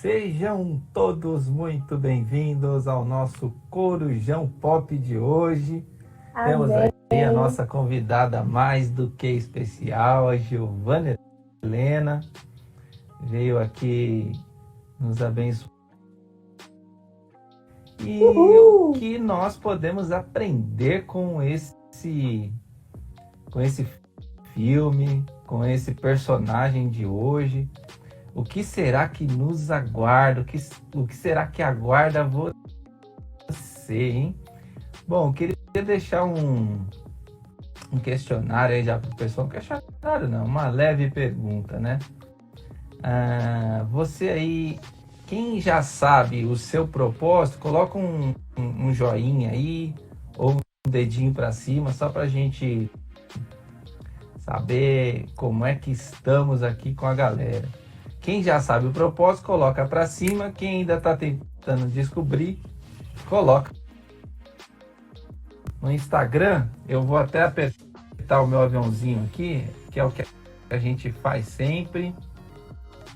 Sejam todos muito bem-vindos ao nosso Corujão Pop de hoje. Amém. Temos aí a nossa convidada mais do que especial, a Giovana Helena. Veio aqui nos abençoar. E o que nós podemos aprender com esse filme, com esse personagem de hoje? O que será que nos aguarda? O que será que aguarda você, hein? Bom, queria deixar um questionário aí já para o pessoal. Um questionário não, uma leve pergunta, né? Você aí, quem já sabe o seu propósito, coloca um joinha aí, ou um dedinho para cima, só para a gente saber como é que estamos aqui com a galera. Quem já sabe o propósito, coloca para cima. Quem ainda está tentando descobrir, coloca. No Instagram, eu vou até apertar o meu aviãozinho aqui, que é o que a gente faz sempre,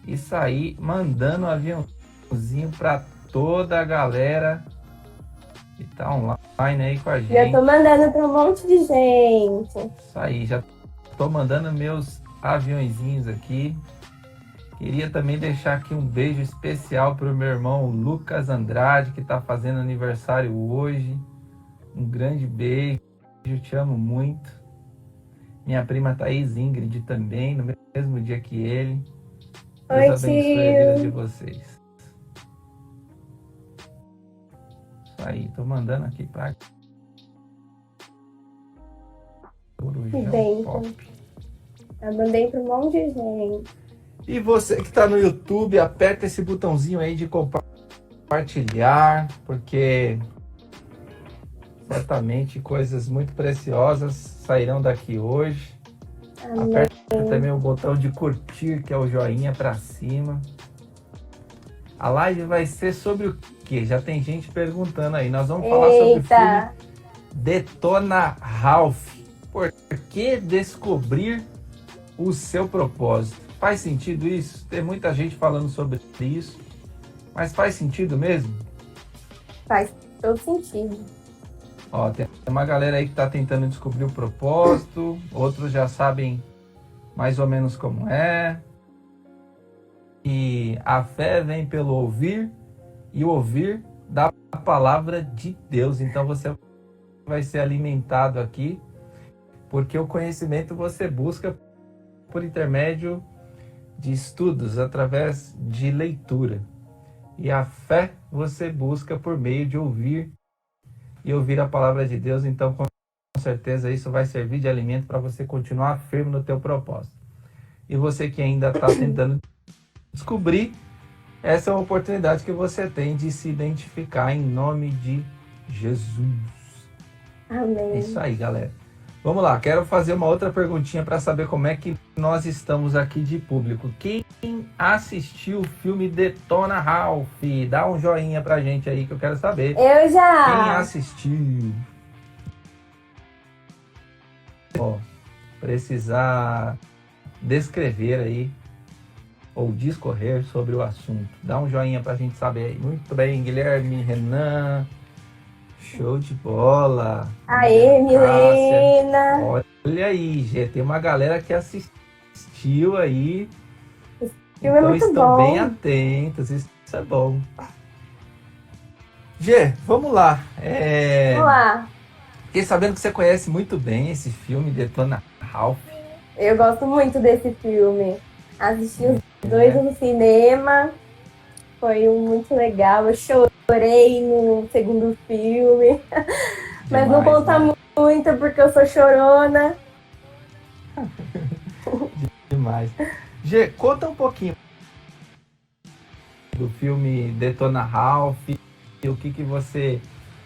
e sair mandando o aviãozinho para toda a galera que está online aí com a gente. Já tô mandando para um monte de gente. Isso aí, já tô mandando meus aviãozinhos aqui. Queria também deixar aqui um beijo especial para o meu irmão Lucas Andrade, que está fazendo aniversário hoje. Um grande beijo, te amo muito. Minha prima Thaís Ingrid também, no mesmo dia que ele. Deus abençoe a vida de vocês. Isso aí, tô mandando aqui para Corujão Pop. Eu mandei para um monte de gente. E você que está no YouTube, aperta esse botãozinho aí de compartilhar, porque certamente coisas muito preciosas sairão daqui hoje. Amém. Aperta também o botão de curtir, que é o joinha para cima. A live vai ser sobre o quê? Já tem gente perguntando aí. Nós vamos falar sobre o filme Detona Ralph. Por que descobrir o seu propósito? Faz sentido isso? Tem muita gente falando sobre isso, mas faz sentido mesmo? Faz todo sentido. Ó, tem uma galera aí que está tentando descobrir o propósito, outros já sabem mais ou menos como é. E a fé vem pelo ouvir, e o ouvir da palavra de Deus. Então você vai ser alimentado aqui, porque o conhecimento você busca por intermédio de estudos, através de leitura. E a fé você busca por meio de ouvir e ouvir a palavra de Deus. Então, com certeza, isso vai servir de alimento para você continuar firme no teu propósito. E você que ainda está tentando descobrir, essa é uma oportunidade que você tem de se identificar em nome de Jesus. Amém. É isso aí, galera. Vamos lá, quero fazer uma outra perguntinha para saber como é que nós estamos aqui de público. Quem assistiu o filme Detona Ralph? Dá um joinha pra gente aí que eu quero saber. Eu já! Quem assistiu? Ó, precisar descrever aí ou discorrer sobre o assunto. Dá um joinha pra gente saber aí. Muito bem, Guilherme, Renan... Show de bola! Aê, Milena! Olha aí, Gê, tem uma galera que assistiu aí. Esse filme então é muito estão bom. bem atentos, isso é bom. Gê, vamos lá. Vamos lá. Fiquei sabendo que você conhece muito bem esse filme, Detona Ralph. Eu gosto muito desse filme. Assisti os dois no cinema. Foi muito legal. Eu chorei no segundo filme. Mas não conta muito porque eu sou chorona. Demais. Gê, conta um pouquinho do filme Detona Ralph. O que você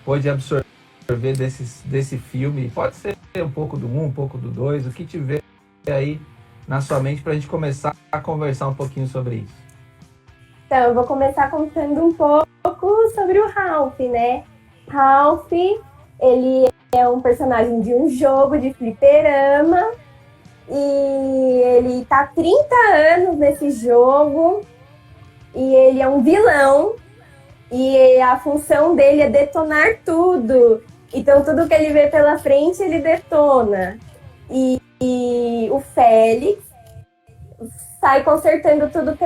pôde absorver desse filme. Pode ser um pouco do 1, um pouco do 2. O que tiver aí na sua mente para a gente começar a conversar um pouquinho sobre isso. Então, eu vou começar contando um pouco sobre o Ralph, né? Ralph, ele é um personagem de um jogo de fliperama e ele tá há 30 anos nesse jogo e ele é um vilão, e a função dele é detonar tudo. Então, tudo que ele vê pela frente, ele detona. E o Félix sai consertando tudo que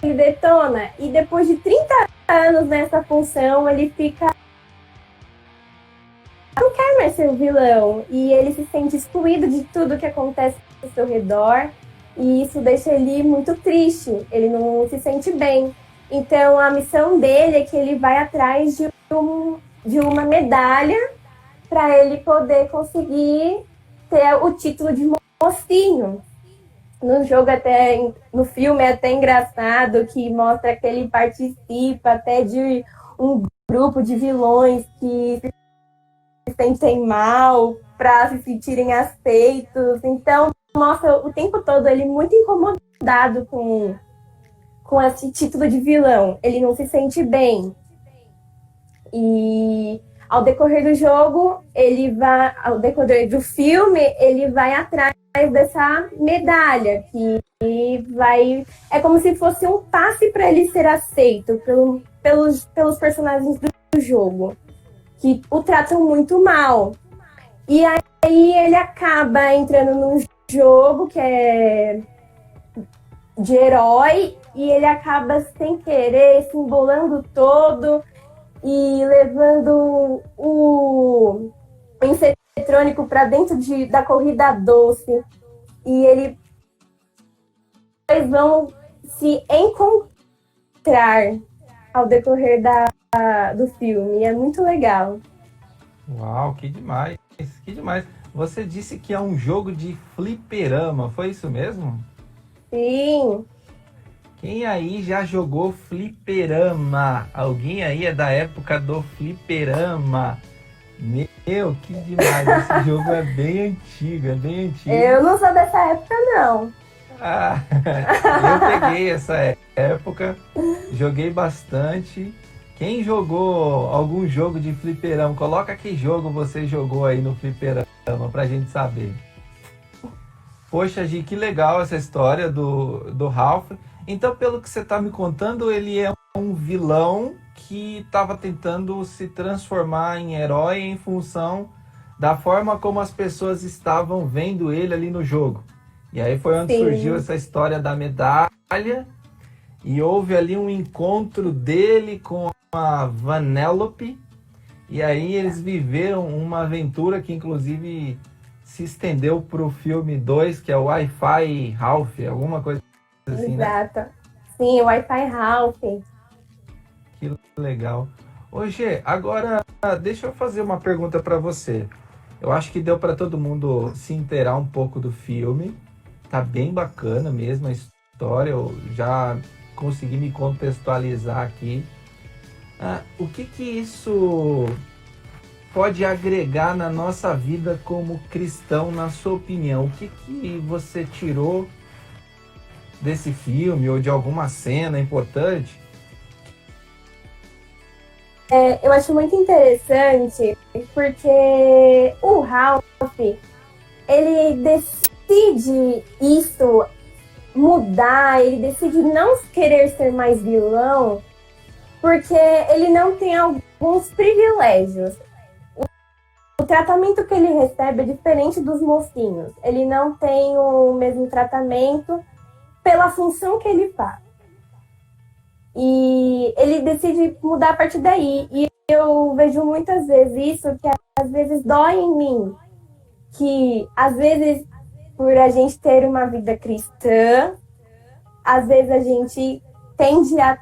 ele detona. E depois de 30 anos nessa função, ele fica... não quer mais ser o vilão. E ele se sente excluído de tudo que acontece ao seu redor. E isso deixa ele muito triste. Ele não se sente bem. Então, a missão dele é que ele vai atrás de uma medalha para ele poder conseguir ter o título de mocinho. No jogo, no filme, é até engraçado que mostra que ele participa até de um grupo de vilões que se sentem mal para se sentirem aceitos. Então, mostra o tempo todo ele muito incomodado com esse título de vilão. Ele não se sente bem. E ao decorrer do jogo, ao decorrer do filme, ele vai atrás dessa medalha, que é como se fosse um passe para ele ser aceito pelos personagens do jogo, que o tratam muito mal. E aí ele acaba entrando num jogo que é de herói, e ele acaba sem querer se embolando todo e levando o eletrônico para dentro da corrida doce. E eles vão se encontrar ao decorrer do filme. É muito legal. Uau, que demais, que demais. Você disse que é um jogo de fliperama, foi isso mesmo? Sim. Quem aí já jogou fliperama? Alguém aí é da época do fliperama? Meu, que demais. Esse jogo é bem antigo, é bem antigo. Eu não sou dessa época, não. Ah, eu peguei essa época, joguei bastante. Quem jogou algum jogo de fliperama, coloca que jogo você jogou aí no fliperama pra gente saber. Poxa, Gi, que legal essa história do Ralph. Então, pelo que você está me contando, ele é um vilão que estava tentando se transformar em herói em função da forma como as pessoas estavam vendo ele ali no jogo. E aí foi onde surgiu essa história da medalha, e houve ali um encontro dele com a Vanellope, e aí eles viveram uma aventura que inclusive se estendeu para o filme 2, que é o Wi-Fi Ralph, alguma coisa assim, Exato. Né? Sim, o Wi-Fi Ralph. Que legal. Ô Gê, agora deixa eu fazer uma pergunta para você. Eu acho que deu para todo mundo se inteirar um pouco do filme. Tá bem bacana mesmo a história. Eu já consegui me contextualizar aqui. O que isso pode agregar na nossa vida como cristão, na sua opinião? O que você tirou desse filme ou de alguma cena importante? Eu acho muito interessante porque o Ralph, ele decide isso mudar, ele decide não querer ser mais vilão porque ele não tem alguns privilégios. O tratamento que ele recebe é diferente dos mocinhos. Ele não tem o mesmo tratamento pela função que ele faz. E ele decide mudar a partir daí. E eu vejo muitas vezes isso, que às vezes dói em mim. Que às vezes, por a gente ter uma vida cristã, às vezes a gente tende a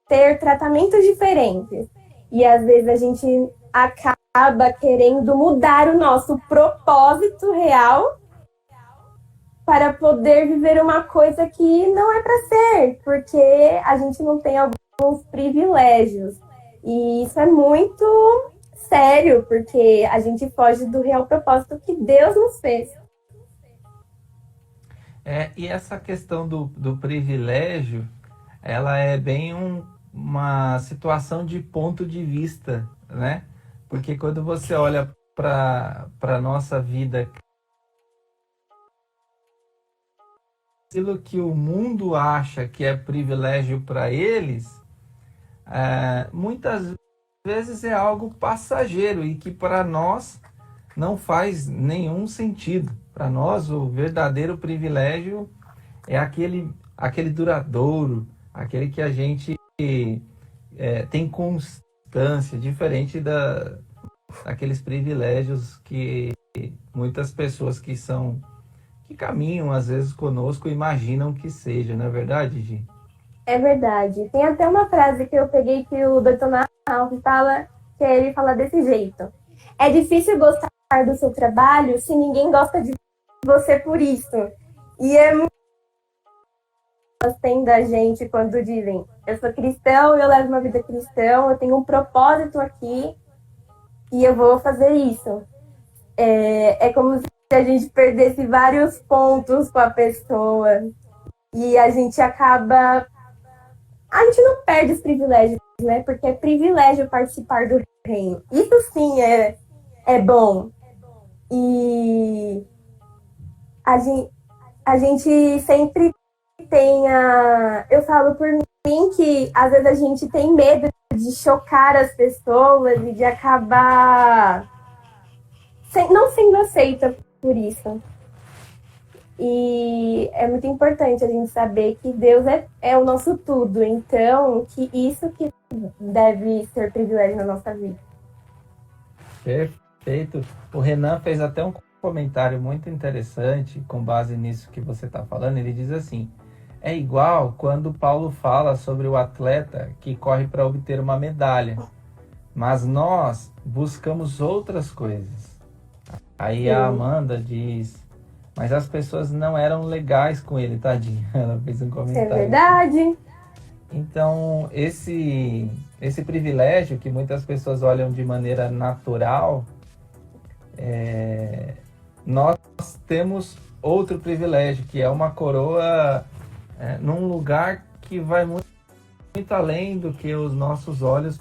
ter tratamentos diferentes. E às vezes a gente acaba querendo mudar o nosso propósito real para poder viver uma coisa que não é para ser, porque a gente não tem alguns privilégios. E isso é muito sério, porque a gente foge do real propósito que Deus nos fez. E essa questão do privilégio, ela é bem uma situação de ponto de vista, né? Porque quando você olha para a nossa vida que o mundo acha que é privilégio para eles, muitas vezes é algo passageiro e que para nós não faz nenhum sentido. Para nós, o verdadeiro privilégio é aquele duradouro, aquele que a gente tem constância, diferente daqueles privilégios que muitas pessoas que caminham às vezes conosco imaginam que seja, não é verdade, Gi? É verdade. Tem até uma frase que eu peguei que o Dr. Ralph fala, que ele fala desse jeito. É difícil gostar do seu trabalho se ninguém gosta de você por isso. E é muito tem da gente quando dizem, eu sou cristão, eu levo uma vida cristã, eu tenho um propósito aqui e eu vou fazer isso. É como se a gente perdesse vários pontos com a pessoa e a gente acaba... A gente não perde os privilégios, né? Porque é privilégio participar do reino. Isso sim é bom. E a gente sempre tem eu falo por mim que às vezes a gente tem medo de chocar as pessoas e de acabar não sendo aceita por isso. E é muito importante a gente saber que Deus é o nosso tudo, então que isso que deve ser privilégio na nossa vida. Perfeito. O Renan fez até um comentário muito interessante com base nisso que você está falando. Ele diz assim, é igual quando Paulo fala sobre o atleta que corre para obter uma medalha, mas nós buscamos outras coisas. Aí a Amanda diz, mas as pessoas não eram legais com ele, tadinha. Ela fez um comentário. É verdade. Então, esse privilégio que muitas pessoas olham de maneira natural, nós temos outro privilégio, que é uma coroa num lugar que vai muito, muito além do que os nossos olhos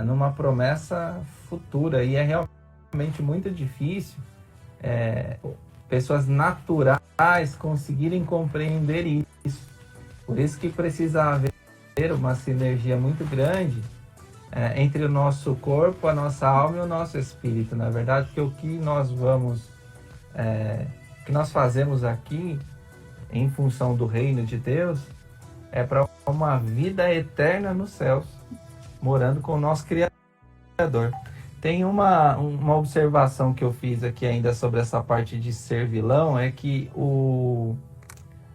numa promessa futura. E é realmente muito difícil pessoas naturais conseguirem compreender isso. Por isso que precisa haver uma sinergia muito grande entre o nosso corpo, a nossa alma e o nosso espírito, na verdade, porque o que nós fazemos aqui em função do reino de Deus é para uma vida eterna nos céus, morando com o nosso Criador. Tem uma observação que eu fiz aqui ainda sobre essa parte de ser vilão, é que o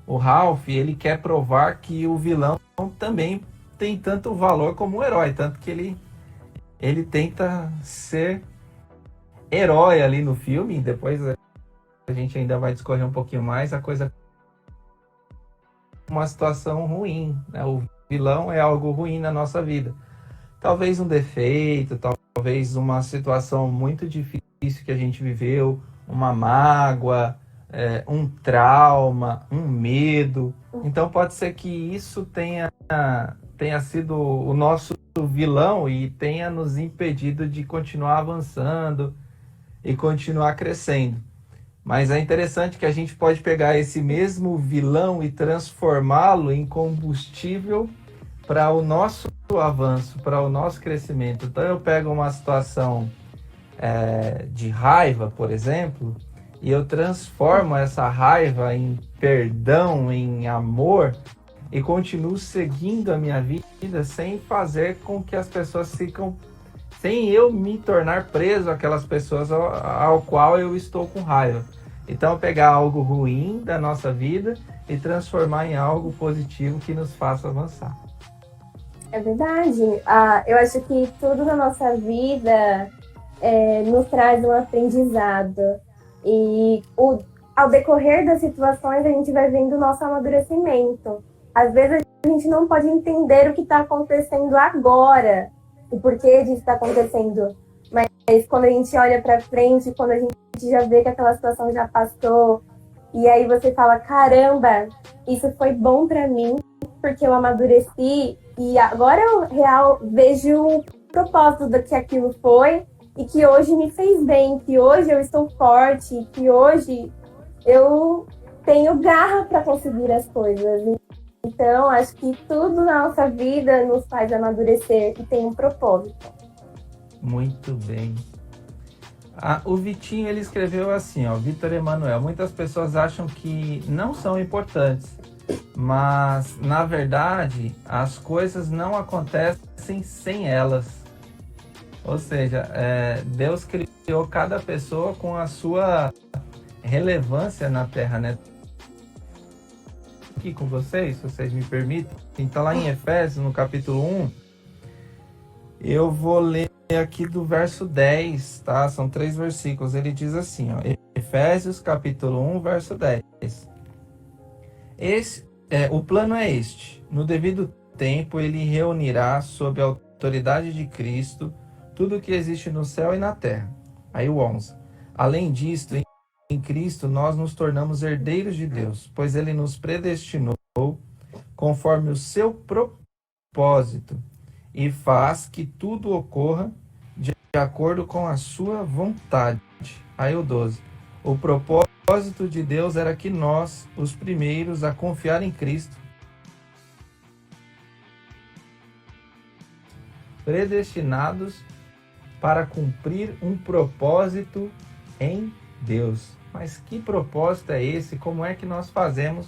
Ralph, ele quer provar que o vilão também tem tanto valor como o herói, tanto que ele tenta ser herói ali no filme. Depois a gente ainda vai discorrer um pouquinho mais, a coisa uma situação ruim, né? O vilão é algo ruim na nossa vida. Talvez um defeito, talvez uma situação muito difícil que a gente viveu, uma mágoa, um trauma, um medo. Então pode ser que isso tenha sido o nosso vilão e tenha nos impedido de continuar avançando e continuar crescendo. Mas é interessante que a gente pode pegar esse mesmo vilão e transformá-lo em combustível para o nosso avanço, para o nosso crescimento. Então eu pego uma situação de raiva, por exemplo, e eu transformo essa raiva em perdão, em amor, e continuo seguindo a minha vida sem fazer com que as pessoas sem eu me tornar preso àquelas pessoas ao qual eu estou com raiva. Então pegar algo ruim da nossa vida e transformar em algo positivo que nos faça avançar. É verdade. Eu acho que tudo na nossa vida nos traz um aprendizado. E ao decorrer das situações, a gente vai vendo o nosso amadurecimento. Às vezes a gente não pode entender o que está acontecendo agora, o porquê disso está acontecendo. Mas quando a gente olha para frente, quando a gente já vê que aquela situação já passou, e aí você fala, caramba, isso foi bom para mim, porque eu amadureci, e agora eu vejo o propósito do que aquilo foi, e que hoje me fez bem, que hoje eu estou forte, que hoje eu tenho garra para conseguir as coisas. Então, acho que tudo na nossa vida nos faz amadurecer e tem um propósito. Muito bem. O Vitinho, ele escreveu assim, ó, Vitor Emanuel, muitas pessoas acham que não são importantes, mas, na verdade, as coisas não acontecem sem elas. Ou seja, Deus criou cada pessoa com a sua relevância na Terra, né? Aqui com vocês, se vocês me permitem. Então, lá em Efésios, no capítulo 1, eu vou ler aqui do verso 10, tá? São 3 versículos. Ele diz assim, ó, Efésios capítulo 1, verso 10. O plano é este. No devido tempo, ele reunirá sob a autoridade de Cristo tudo o que existe no céu e na terra. Aí o 11. Além disto, em Cristo nós nos tornamos herdeiros de Deus, pois ele nos predestinou conforme o seu propósito e faz que tudo ocorra de acordo com a sua vontade. Aí o 12. O propósito de Deus era que nós, os primeiros a confiar em Cristo, predestinados para cumprir um propósito em Deus. Mas que propósito é esse? Como é que nós fazemos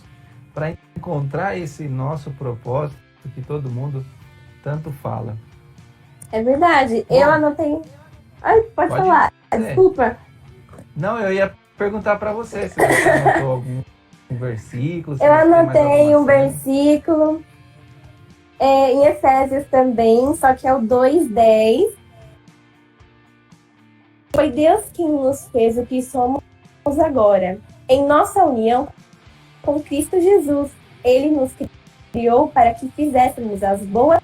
para encontrar esse nosso propósito que todo mundo tanto fala? É verdade. Bom, eu anotei... Ai, pode falar. Desculpa. Não, eu ia perguntar para você se você anotou algum versículo. Eu anotei um versículo em Efésios também, só que é o 2:10. Foi Deus quem nos fez o que somos agora. Em nossa união com Cristo Jesus, Ele nos criou para que fizéssemos as boas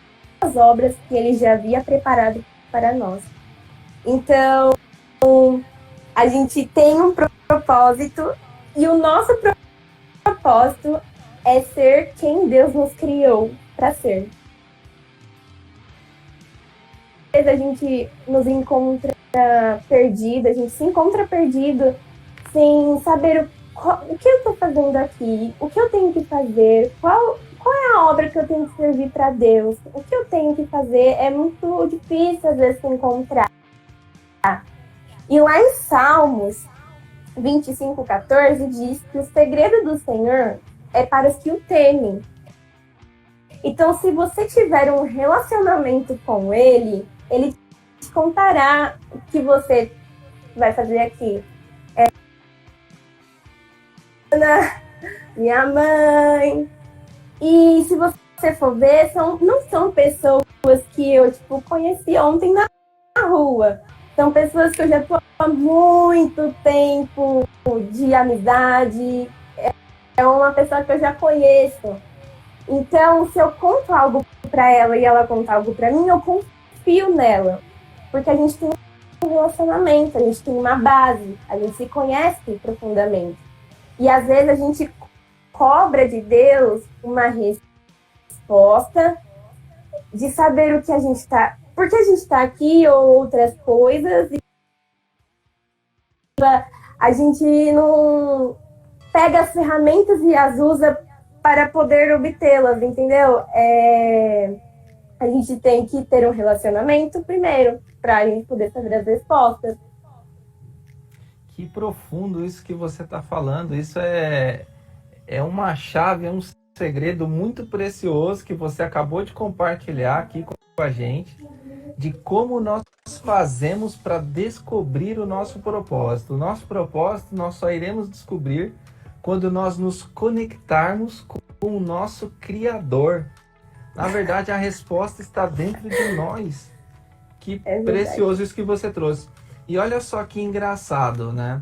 obras que Ele já havia preparado para nós. Então, a gente tem um propósito e o nosso propósito é ser quem Deus nos criou para ser. Às vezes a gente nos encontra perdido, a gente se encontra perdido sem saber o que eu estou fazendo aqui, o que eu tenho que fazer, qual é a obra que eu tenho que servir para Deus, o que eu tenho que fazer. É muito difícil às vezes se encontrar. E lá em Salmos 25:14 diz que o segredo do Senhor é para os que o temem. Então, se você tiver um relacionamento com Ele, Ele te contará o que você vai fazer aqui. Minha mãe. E se você for ver, não são pessoas que eu conheci ontem na rua. São pessoas que eu já estou há muito tempo de amizade. É uma pessoa que eu já conheço. Então, se eu conto algo para ela e ela conta algo para mim, eu confio nela. Porque a gente tem um relacionamento, a gente tem uma base, a gente se conhece profundamente. E às vezes a gente cobra de Deus uma resposta de saber o que a gente está... Por que a gente está aqui ou outras coisas. E a gente não pega as ferramentas e as usa para poder obtê-las, entendeu? A gente tem que ter um relacionamento primeiro, para a gente poder saber as respostas. Que profundo isso que você está falando. Isso é uma chave, é um segredo muito precioso que você acabou de compartilhar aqui com a gente, de como nós fazemos para descobrir o nosso propósito. O nosso propósito nós só iremos descobrir quando nós nos conectarmos com o nosso Criador. Na verdade, a resposta está dentro de nós. Que precioso isso que você trouxe. E olha só que engraçado, né?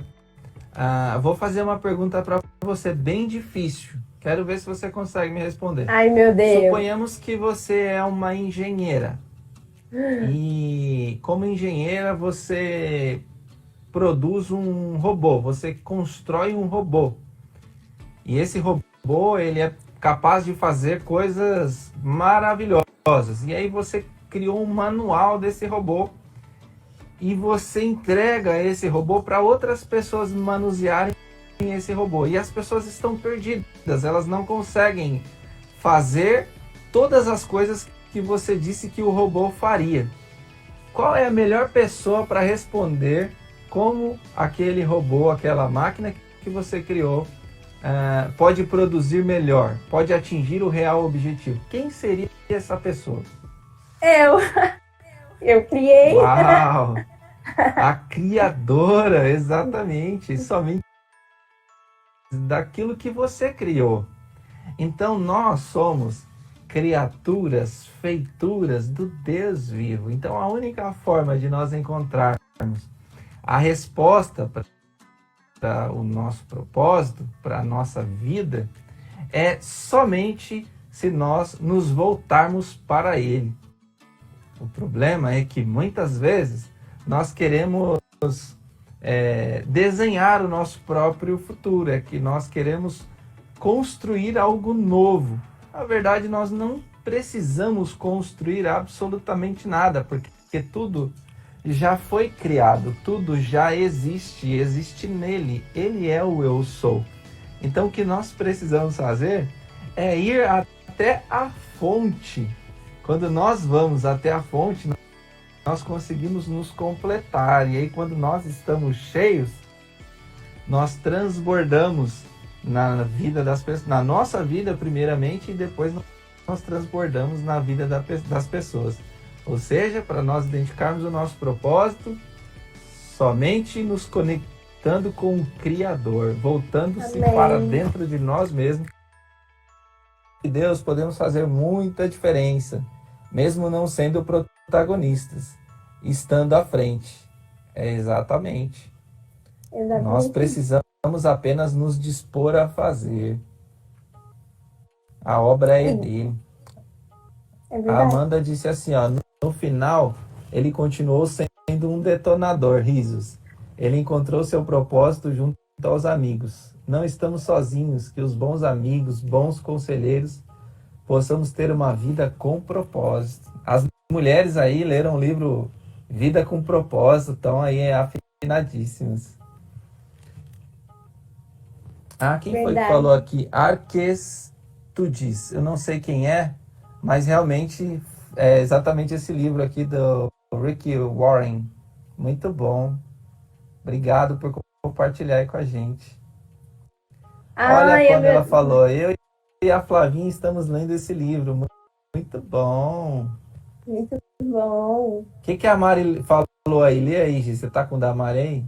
Vou fazer uma pergunta para você bem difícil. Quero ver se você consegue me responder. Ai, meu Deus. Suponhamos que você é uma engenheira. E como engenheira, você produz um robô. Você constrói um robô. E esse robô, ele é capaz de fazer coisas maravilhosas. E aí você criou um manual desse robô. E você entrega esse robô para outras pessoas manusearem esse robô. E as pessoas estão perdidas, elas não conseguem fazer todas as coisas que você disse que o robô faria. Qual é a melhor pessoa para responder como aquele robô, aquela máquina que você criou, pode produzir melhor, pode atingir o real objetivo? Quem seria essa pessoa? Eu criei. Uau! A criadora, exatamente, somente daquilo que você criou. Então nós somos criaturas, feituras do Deus vivo. Então a única forma de nós encontrarmos a resposta para o nosso propósito, para a nossa vida, é somente se nós nos voltarmos para Ele. O problema é que muitas vezes nós queremos desenhar o nosso próprio futuro, é que nós queremos construir algo novo. Na verdade, nós não precisamos construir absolutamente nada, porque tudo já foi criado, tudo já existe nele. Ele é o eu sou. Então, o que nós precisamos fazer é ir até a fonte. Quando nós vamos até a fonte, nós conseguimos nos completar. E aí, quando nós estamos cheios, nós transbordamos na vida das pessoas, na nossa vida primeiramente, e depois nós transbordamos na vida das pessoas. Ou seja, para nós identificarmos o nosso propósito, somente nos conectando com o Criador, voltando-se para dentro de nós mesmos. E Deus, podemos fazer muita diferença, mesmo não sendo protagonistas, estando à frente. Exatamente. Nós precisamos apenas nos dispor a fazer. A obra é dele. A Amanda disse assim, ó, no final, ele continuou sendo um detonador, risos. Ele encontrou seu propósito junto aos amigos. Não estamos sozinhos, que os bons amigos, bons conselheiros, possamos ter uma vida com propósito. As mulheres aí leram o livro Vida com Propósito, estão aí afinadíssimas. Quem foi que falou aqui? Arquestudis. Eu não sei quem é, mas realmente é exatamente esse livro aqui do Rick Warren. Muito bom. Obrigado por compartilhar aí com a gente. Olha quando ela falou, eu e a Flavinha estamos lendo esse livro. Muito bom. Muito bom. O que a Mari falou aí? Lê aí, Gi. Você tá com o da Mari aí?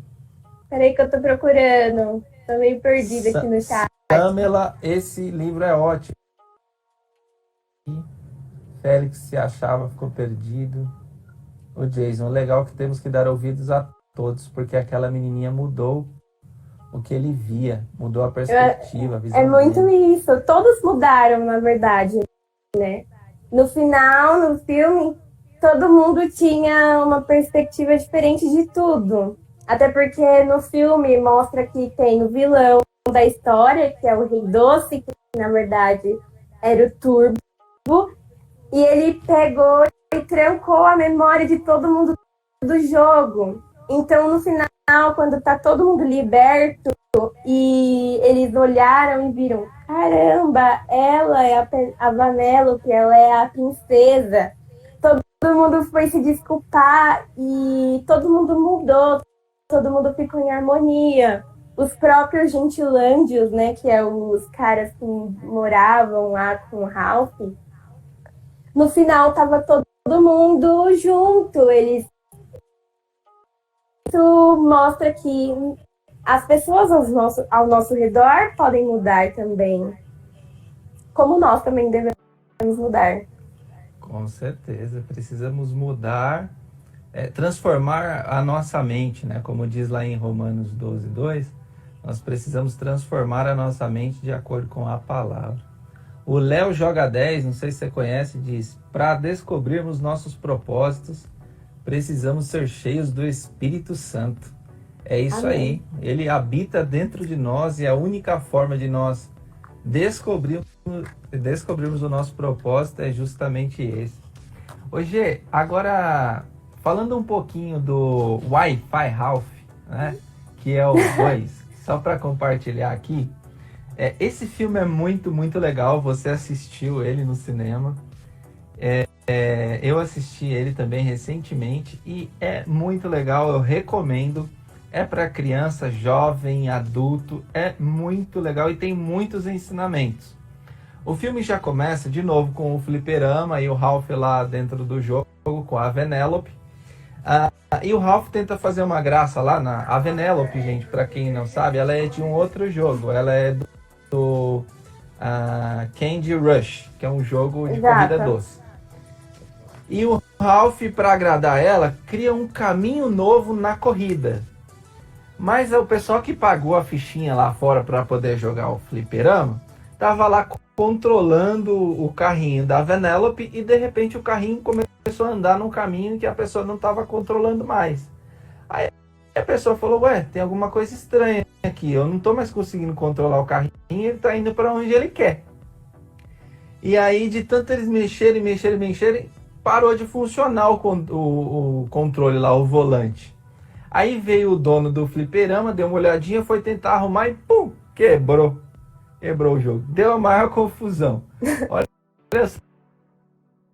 Peraí que eu tô procurando. Tô meio perdida aqui no chat. Pamela, esse livro é ótimo. Félix se achava, ficou perdido. O Jason, legal que temos que dar ouvidos a todos, porque aquela menininha mudou o que ele via, mudou a perspectiva, a visão É muito dele. isso. Todos mudaram, na verdade, né? No final, no filme, todo mundo tinha uma perspectiva diferente de tudo. Até porque no filme mostra que tem o vilão da história, que é o Rei Doce, que na verdade era o Turbo, e ele pegou e trancou a memória de todo mundo do jogo. Então, no final, quando tá todo mundo liberto, e eles olharam e viram, caramba, ela é a Vanellope, ela é a princesa. Todo mundo foi se desculpar e todo mundo mudou, todo mundo ficou em harmonia. Os próprios Gentilândios, né, que é os caras que moravam lá com o Ralph, no final tava todo mundo junto. Isso mostra que as pessoas ao nosso redor podem mudar também, como nós também devemos mudar. Com certeza, precisamos mudar, transformar a nossa mente, né? Como diz lá em Romanos 12:2, nós precisamos transformar a nossa mente de acordo com a palavra. O Léo Joga 10, não sei se você conhece, diz: para descobrirmos nossos propósitos, precisamos ser cheios do Espírito Santo. É isso. Amém. Aí, ele habita dentro de nós e a única forma de nós descobrirmos o nosso propósito é justamente esse. Ô Gê, agora falando um pouquinho do Wi-Fi Ralph, né? Que é o 2. só para compartilhar aqui. Esse filme é muito, muito legal. Você assistiu ele no cinema. Eu assisti ele também recentemente e é muito legal, eu recomendo. É para criança, jovem, adulto, é muito legal e tem muitos ensinamentos. O filme já começa de novo com o fliperama e o Ralph lá dentro do jogo com a Vanellope. E o Ralph tenta fazer uma graça lá a Vanellope, gente, para quem não sabe, ela é de um outro jogo, ela é do Candy Rush, que é um jogo de corrida doce. E o Ralph, para agradar ela, cria um caminho novo na corrida. Mas o pessoal que pagou a fichinha lá fora para poder jogar o fliperama, tava lá controlando o carrinho da Vanellope e de repente o carrinho começou a andar num caminho que a pessoa não estava controlando mais. Aí a pessoa falou, tem alguma coisa estranha aqui, eu não estou mais conseguindo controlar o carrinho, ele está indo para onde ele quer. E aí de tanto eles mexerem, parou de funcionar o controle lá, o volante. Aí veio o dono do fliperama, deu uma olhadinha, foi tentar arrumar e pum, quebrou o jogo. Deu a maior confusão. Olha só,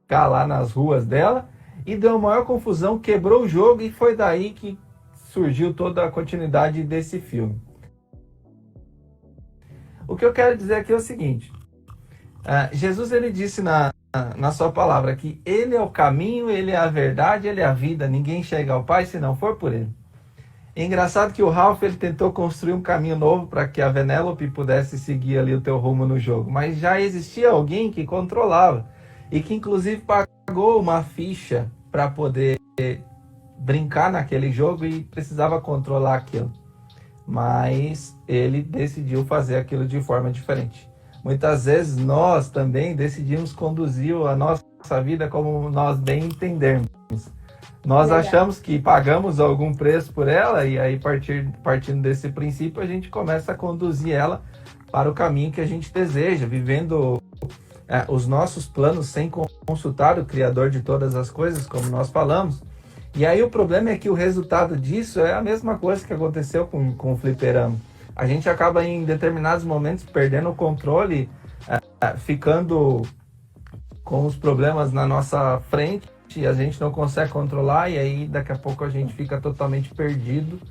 ficar lá nas ruas dela e deu a maior confusão, quebrou o jogo e foi daí que surgiu toda a continuidade desse filme. O que eu quero dizer aqui é o seguinte, Jesus ele disse na sua palavra que ele é o caminho, ele é a verdade, ele é a vida, ninguém chega ao Pai se não for por ele. É engraçado que o Ralph ele tentou construir um caminho novo para que a Vanellope pudesse seguir ali o teu rumo no jogo, mas já existia alguém que controlava e que inclusive pagou uma ficha para poder brincar naquele jogo e precisava controlar aquilo. Mas ele decidiu fazer aquilo de forma diferente. Muitas vezes nós também decidimos conduzir a nossa vida como nós bem entendermos. Nós achamos que pagamos algum preço por ela e aí partindo desse princípio a gente começa a conduzir ela para o caminho que a gente deseja, vivendo os nossos planos sem consultar o Criador de todas as coisas, como nós falamos. E aí o problema é que o resultado disso é a mesma coisa que aconteceu com o fliperama. A gente acaba em determinados momentos perdendo o controle, ficando com os problemas na nossa frente, e a gente não consegue controlar e aí daqui a pouco a gente fica totalmente perdido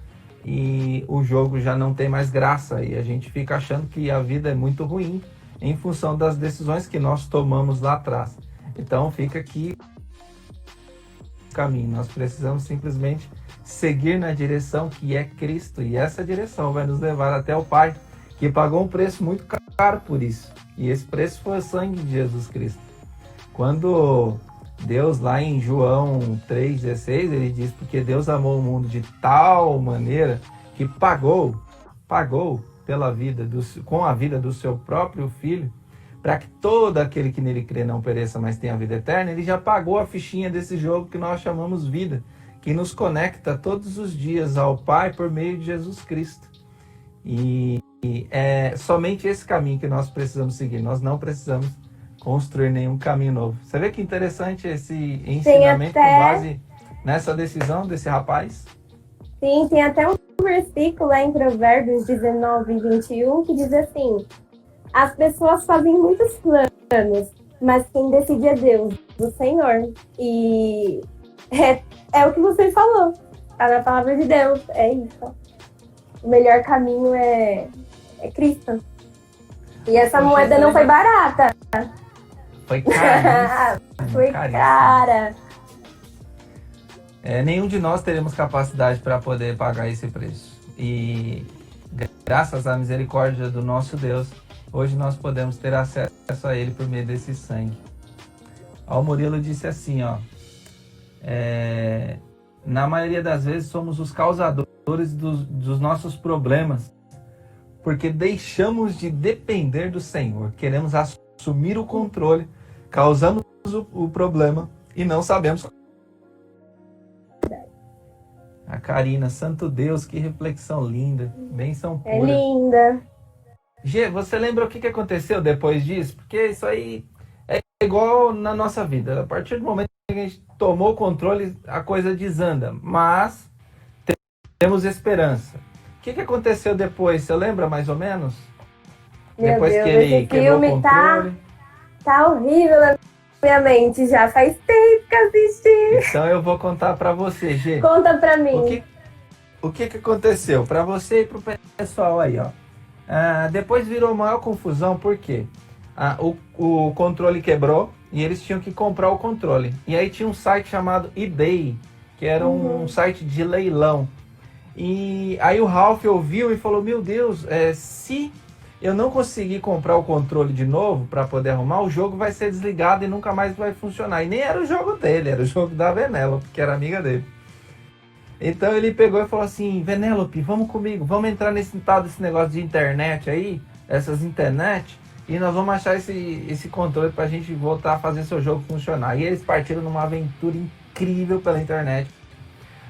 e o jogo já não tem mais graça e a gente fica achando que a vida é muito ruim em função das decisões que nós tomamos lá atrás. Então fica aqui o caminho, nós precisamos simplesmente seguir na direção que é Cristo e essa direção vai nos levar até o Pai, que pagou um preço muito caro por isso, e esse preço foi o sangue de Jesus Cristo. Quando Deus lá em João 3,16, ele diz, porque Deus amou o mundo de tal maneira que pagou pela vida, com a vida do seu próprio Filho, para que todo aquele que nele crê não pereça, mas tenha a vida eterna. Ele já pagou a fichinha desse jogo que nós chamamos vida, que nos conecta todos os dias ao Pai por meio de Jesus Cristo. E é somente esse caminho que nós precisamos seguir, nós não precisamos construir nenhum caminho novo. Você vê que interessante esse ensinamento com base nessa decisão desse rapaz? Sim, tem até um versículo lá em Provérbios 19 e 21 que diz assim, as pessoas fazem muitos planos, mas quem decide é Deus, o Senhor. E é o que você falou, tá na palavra de Deus, é isso. O melhor caminho é Cristo. E essa moeda não foi barata. Foi caríssimo. Foi cara. Nenhum de nós teremos capacidade para poder pagar esse preço. E graças à misericórdia do nosso Deus, hoje nós podemos ter acesso a Ele por meio desse sangue. O Murilo disse assim, na maioria das vezes somos os causadores dos nossos problemas, porque deixamos de depender do Senhor. Queremos assumir o controle, causamos o problema e não sabemos. A Karina, santo Deus, que reflexão linda, bênção pura. É linda. Gê, você lembra o que aconteceu depois disso? Porque isso aí é igual na nossa vida. A partir do momento que a gente tomou o controle, a coisa desanda. Mas temos esperança. que aconteceu depois? Você lembra mais ou menos? Meu Depois Deus, que ele esse quebrou o filme controle. tá horrível na minha mente já. Faz tempo que assisti. Então eu vou contar pra você, Gê. Conta pra mim. O que aconteceu? Pra você e pro pessoal aí, ó. Depois virou maior confusão, por quê? O controle quebrou e eles tinham que comprar o controle. E aí tinha um site chamado eBay, que era um site de leilão. E aí o Ralph ouviu e falou, meu Deus, se eu não conseguir comprar o controle de novo para poder arrumar, o jogo vai ser desligado e nunca mais vai funcionar. E nem era o jogo dele, era o jogo da Venelope, que era amiga dele. Então ele pegou e falou assim, Venelope, vamos comigo, vamos entrar nesse tal desse negócio de internet aí, essas internet, e nós vamos achar esse controle pra gente voltar a fazer seu jogo funcionar. E eles partiram numa aventura incrível pela internet,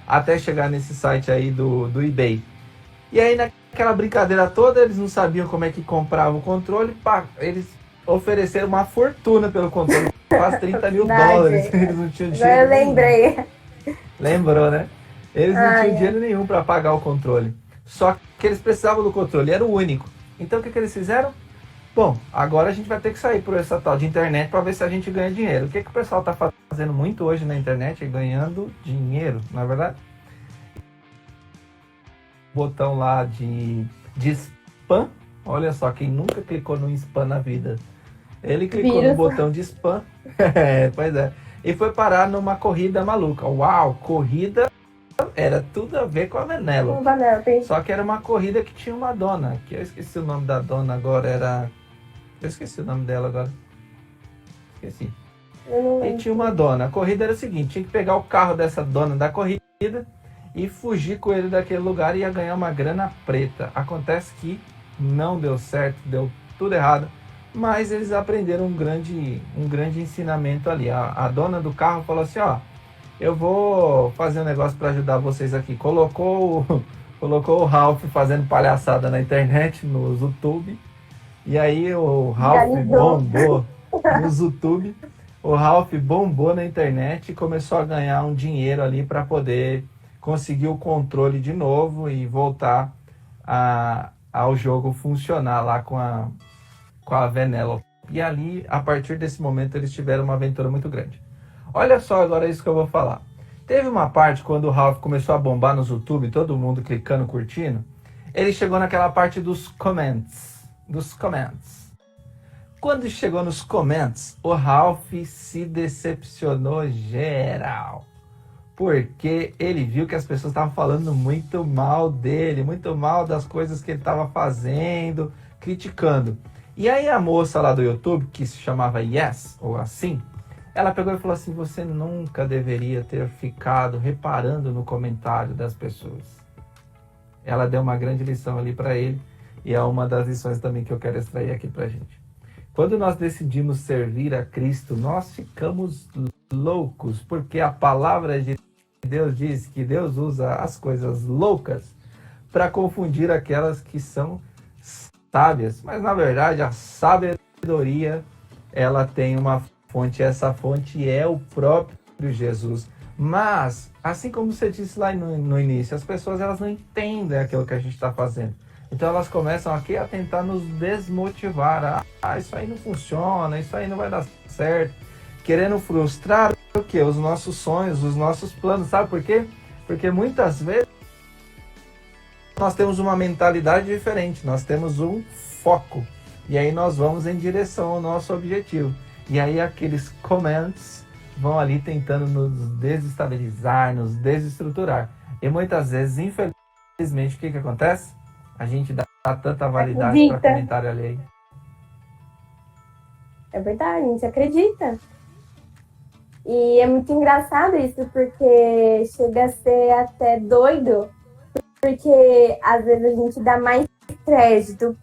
até chegar nesse site aí do eBay. E aí naquela brincadeira toda, eles não sabiam como é que comprava o controle, eles ofereceram uma fortuna pelo controle, quase 30 mil dólares, eles não tinham dinheiro. Eu lembrei. Lembrou, né? Eles não tinham dinheiro nenhum para pagar o controle. Só que eles precisavam do controle, era o único. Então o que eles fizeram? Bom, agora a gente vai ter que sair por essa tal de internet para ver se a gente ganha dinheiro. O que o pessoal está fazendo muito hoje na internet é ganhando dinheiro, não é verdade? Botão lá de spam. Olha só, quem nunca clicou no spam na vida? Ele clicou no botão de spam. Pois é. E foi parar numa corrida maluca. Uau, corrida era tudo a ver com a Venelope. Só que era uma corrida que tinha uma dona. Que eu esqueci o nome da dona agora. Eu esqueci o nome dela agora. Esqueci. E tinha uma dona. A corrida era o seguinte: tinha que pegar o carro dessa dona da corrida e fugir com ele daquele lugar e ia ganhar uma grana preta. Acontece que não deu certo, deu tudo errado. Mas eles aprenderam um grande ensinamento ali. A dona do carro falou assim, ó, eu vou fazer um negócio para ajudar vocês aqui. Colocou o Ralph fazendo palhaçada na internet, no YouTube. E aí o Ralph bombou no YouTube. O Ralph bombou na internet e começou a ganhar um dinheiro ali para poder conseguir o controle de novo e voltar ao jogo funcionar lá com a Venelope. E ali, a partir desse momento, eles tiveram uma aventura muito grande. Olha só agora isso que eu vou falar. Teve uma parte quando o Ralph começou a bombar nos YouTube, todo mundo clicando, curtindo. Ele chegou naquela parte dos comments. Quando chegou nos comments, o Ralph se decepcionou geral. Porque ele viu que as pessoas estavam falando muito mal dele, muito mal das coisas que ele estava fazendo, criticando. E aí a moça lá do YouTube, que se chamava Yes, ou assim, ela pegou e falou assim, você nunca deveria ter ficado reparando no comentário das pessoas. Ela deu uma grande lição ali para ele, e é uma das lições também que eu quero extrair aqui pra gente. Quando nós decidimos servir a Cristo, nós ficamos loucos, porque a palavra de Deus diz que Deus usa as coisas loucas para confundir aquelas que são sábias. Mas na verdade a sabedoria, ela tem uma fonte, essa fonte é o próprio Jesus. Mas, assim como você disse lá no início, as pessoas elas não entendem aquilo que a gente está fazendo. Então elas começam aqui a tentar nos desmotivar. Isso aí não funciona, isso aí não vai dar certo. Querendo frustrar o quê? Os nossos sonhos, os nossos planos. Sabe por quê? Porque muitas vezes nós temos uma mentalidade diferente, nós temos um foco. E aí nós vamos em direção ao nosso objetivo. E aí aqueles comments vão ali tentando nos desestabilizar, nos desestruturar. E muitas vezes, infelizmente, o que acontece? A gente dá tanta validade para comentário alheio. É verdade, a gente acredita. E é muito engraçado isso, porque chega a ser até doido, porque às vezes a gente dá mais crédito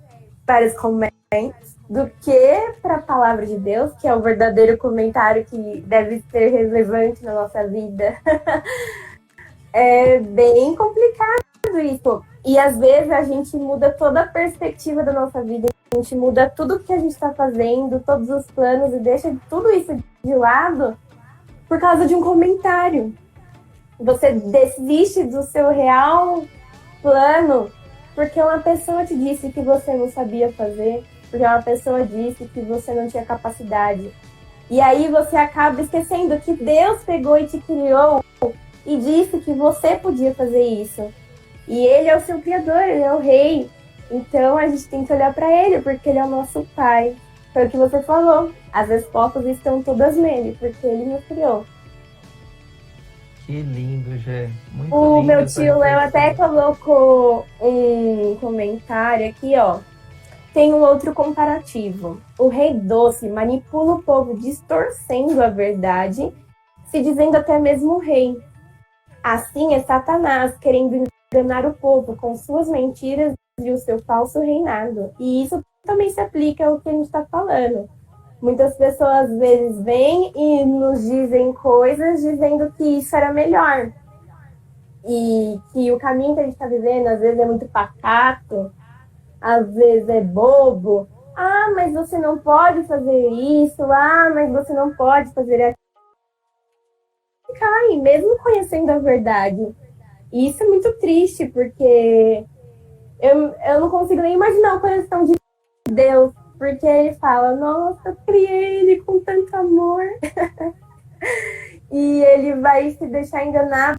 para os comentários do que para a palavra de Deus, que é o verdadeiro comentário que deve ser relevante na nossa vida. É bem complicado isso. E às vezes a gente muda toda a perspectiva da nossa vida, a gente muda tudo que a gente está fazendo, todos os planos, e deixa tudo isso de lado por causa de um comentário. Você desiste do seu real plano porque uma pessoa te disse que você não sabia fazer, porque uma pessoa disse que você não tinha capacidade. E aí você acaba esquecendo que Deus pegou e te criou e disse que você podia fazer isso. E Ele é o seu Criador, Ele é o Rei. Então a gente tem que olhar para Ele, porque Ele é o nosso Pai. Foi o que você falou. As respostas estão todas nele, porque Ele nos criou. Que lindo, Gê. Muito O lindo meu essa tio Léo até reflexão. colocou um comentário aqui, ó. Tem um outro comparativo. O rei doce manipula o povo distorcendo a verdade, se dizendo até mesmo rei. Assim é Satanás querendo enganar o povo com suas mentiras e o seu falso reinado. E isso também se aplica ao que a gente está falando. Muitas pessoas às vezes vêm e nos dizem coisas dizendo que isso era melhor. E que o caminho que a gente está vivendo às vezes é muito pacato, às vezes é bobo. Ah, mas você não pode fazer isso. Ah, mas você não pode fazer aquilo. Cai, mesmo conhecendo a verdade. E isso é muito triste, porque eu não consigo nem imaginar o coração de Deus, porque ele fala, nossa, eu criei ele com tanto amor. E ele vai se deixar enganado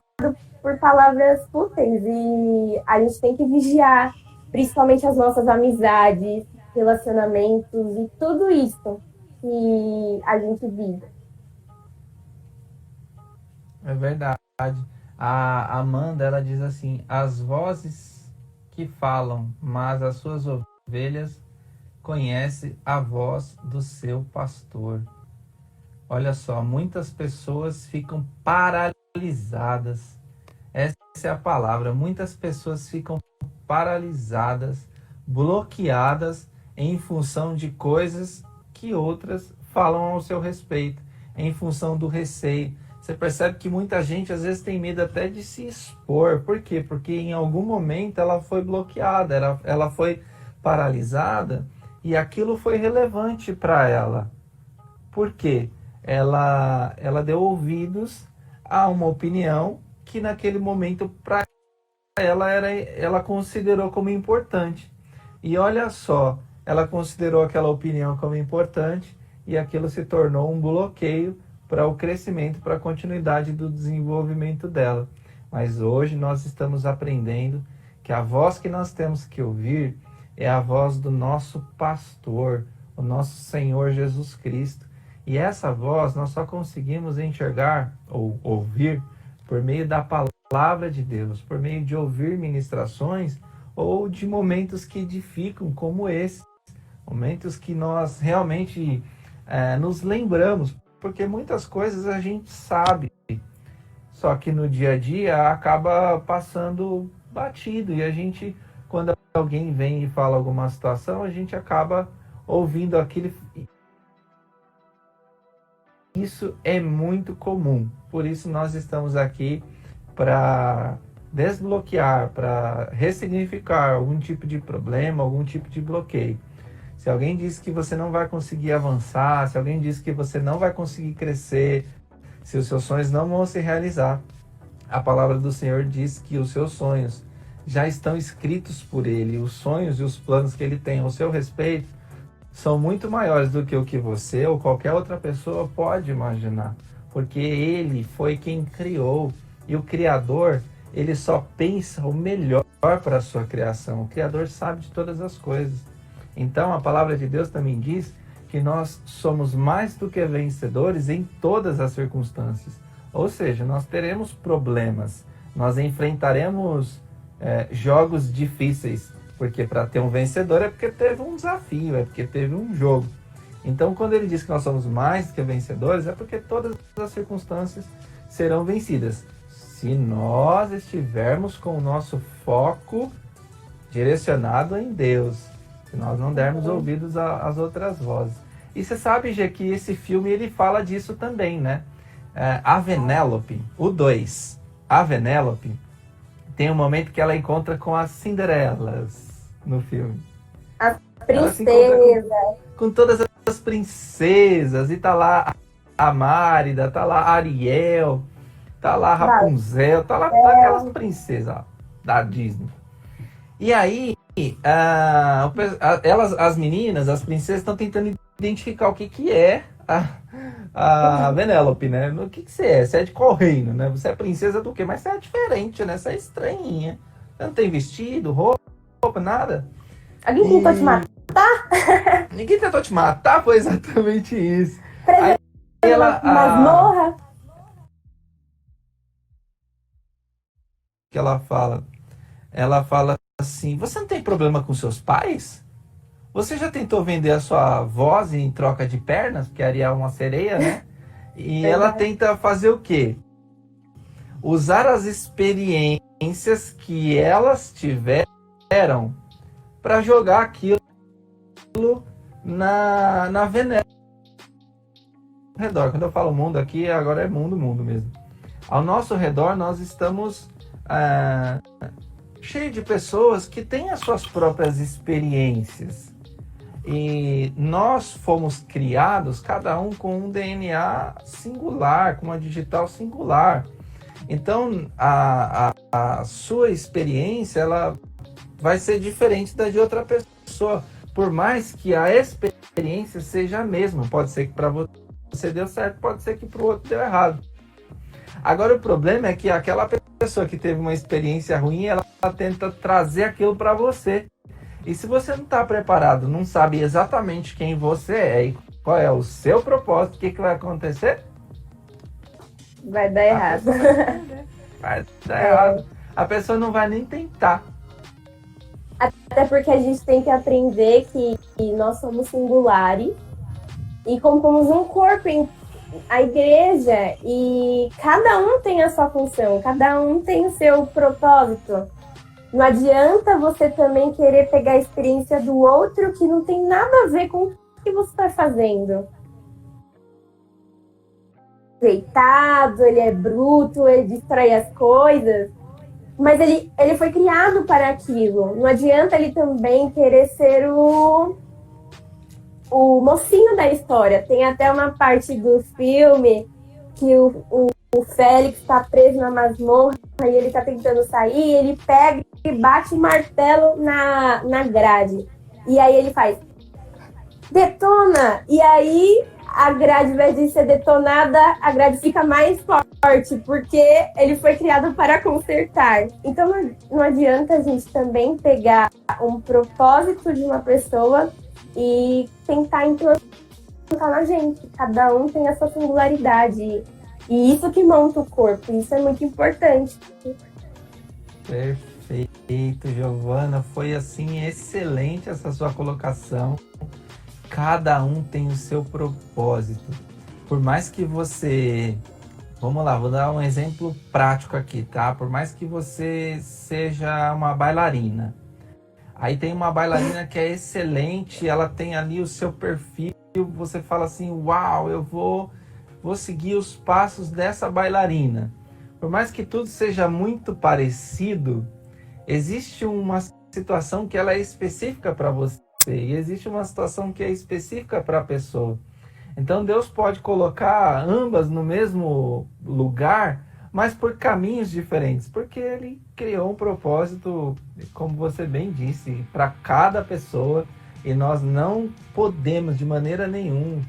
por palavras fúteis. E a gente tem que vigiar, principalmente as nossas amizades, relacionamentos e tudo isso que a gente vive. É verdade. A Amanda, ela diz assim, as vozes que falam, mas as suas ovelhas conhecem a voz do seu pastor. Olha só, muitas pessoas ficam paralisadas. Essa é a palavra. Muitas pessoas ficam paralisadas, bloqueadas em função de coisas que outras falam ao seu respeito, em função do receio. Você percebe que muita gente às vezes tem medo até de se expor. Por quê? Porque em algum momento ela foi bloqueada, ela foi paralisada e aquilo foi relevante para ela. Por quê? Ela deu ouvidos a uma opinião que naquele momento para ela considerou como importante. E olha só, ela considerou aquela opinião como importante e aquilo se tornou um bloqueio para o crescimento, para a continuidade do desenvolvimento dela. Mas hoje nós estamos aprendendo que a voz que nós temos que ouvir é a voz do nosso pastor, o nosso Senhor Jesus Cristo. E essa voz nós só conseguimos enxergar ou ouvir por meio da palavra de Deus, por meio de ouvir ministrações ou de momentos que edificam como esse. Momentos que nós realmente nos lembramos, porque muitas coisas a gente sabe, só que no dia a dia acaba passando batido e a gente, quando alguém vem e fala alguma situação, a gente acaba ouvindo aquilo. Isso é muito comum, por isso nós estamos aqui para desbloquear, para ressignificar algum tipo de problema, algum tipo de bloqueio. Se alguém diz que você não vai conseguir avançar, se alguém diz que você não vai conseguir crescer, se os seus sonhos não vão se realizar, a palavra do Senhor diz que os seus sonhos já estão escritos por Ele. Os sonhos e os planos que Ele tem ao seu respeito são muito maiores do que o que você ou qualquer outra pessoa pode imaginar. Porque Ele foi quem criou. E o Criador, Ele só pensa o melhor para a sua criação. O Criador sabe de todas as coisas. Então, a palavra de Deus também diz que nós somos mais do que vencedores em todas as circunstâncias. Ou seja, nós teremos problemas, nós enfrentaremos jogos difíceis, porque para ter um vencedor é porque teve um desafio, é porque teve um jogo. Então, quando ele diz que nós somos mais do que vencedores, é porque todas as circunstâncias serão vencidas. Se nós estivermos com o nosso foco direcionado em Deus, se nós não dermos ouvidos às outras vozes. E você sabe, Gê, que esse filme ele fala disso também, né? A Venélope, o 2, a Venélope, tem um momento que ela encontra com as Cinderelas no filme. A Ela se princesa. encontra com todas as princesas, e tá lá a Márida, tá lá a Ariel, tá lá a Rapunzel, tá lá aquelas princesas ó, da Disney. E aí, as meninas, as princesas, estão tentando identificar o que, que é a Venélope, né? O que, que você é? Você é de qual reino, né? Você é princesa do quê? Mas você é diferente, né? Você é estranhinha. Você não tem vestido, roupa, nada. Alguém tentou te matar? Ninguém tentou te matar, foi exatamente isso. Presa Aí numa masmorra? Que ela fala assim, você não tem problema com seus pais? Você já tentou vender a sua voz em troca de pernas? Porque a Ariel é uma sereia, né? E ela Verdade. tenta fazer o quê? Usar as experiências que elas tiveram para jogar aquilo na Venécia ao redor. Quando eu falo mundo aqui, agora é mundo mesmo. Ao nosso redor, nós estamos cheio de pessoas que têm as suas próprias experiências. E nós fomos criados, cada um com um DNA singular, com uma digital singular. Então, a sua experiência, ela vai ser diferente da de outra pessoa. Por mais que a experiência seja a mesma. Pode ser que para você deu certo, pode ser que para o outro deu errado. Agora, o problema é que aquela pessoa que teve uma experiência ruim, ela tenta trazer aquilo para você. E se você não está preparado, não sabe exatamente quem você é e qual é o seu propósito, o que vai acontecer? Vai dar errado. Vai dar errado. A pessoa não vai nem tentar. Até porque a gente tem que aprender que nós somos singulares e compomos um corpo, a igreja, e cada um tem a sua função, cada um tem o seu propósito. Não adianta você também querer pegar a experiência do outro que não tem nada a ver com o que você está fazendo. Deitado, ele é bruto, ele destrói as coisas, mas ele foi criado para aquilo. Não adianta ele também querer ser o mocinho da história. Tem até uma parte do filme que o Félix está preso na masmorra e ele está tentando sair, ele pega e bate o martelo na grade. E aí ele faz, detona! E aí a grade, ao invés de ser detonada, a grade fica mais forte, porque ele foi criado para consertar. Então não adianta a gente também pegar um propósito de uma pessoa e tentar implantar na gente. Cada um tem a sua singularidade. E isso que monta o corpo, isso é muito importante. Perfeito, Giovana. Foi assim, excelente essa sua colocação. Cada um tem o seu propósito. Por mais que você... Vamos lá, vou dar um exemplo prático aqui, tá? Por mais que você seja uma bailarina. Aí tem uma bailarina que é excelente, ela tem ali o seu perfil, você fala assim, uau, eu vou seguir os passos dessa bailarina. Por mais que tudo seja muito parecido, existe uma situação que ela é específica para você e existe uma situação que é específica para a pessoa. Então Deus pode colocar ambas no mesmo lugar, mas por caminhos diferentes, porque Ele criou um propósito, como você bem disse, para cada pessoa, e nós não podemos de maneira nenhuma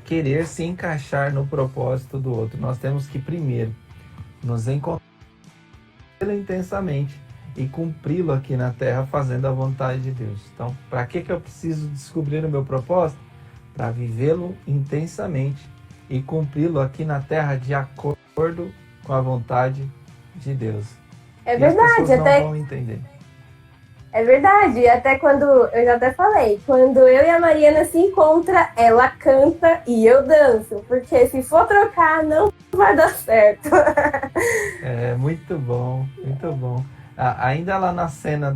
querer se encaixar no propósito do outro. Nós temos que primeiro nos encontrar intensamente e cumpri-lo aqui na Terra, fazendo a vontade de Deus. Então, para que eu preciso descobrir o meu propósito? Para vivê-lo intensamente e cumpri-lo aqui na Terra de acordo com a vontade de Deus. É e verdade, as pessoas até não vão entender. É verdade, até quando, eu já até falei, quando eu e a Mariana se encontram, ela canta e eu danço, porque se for trocar, não vai dar certo. É, muito bom, muito bom. Ainda lá na cena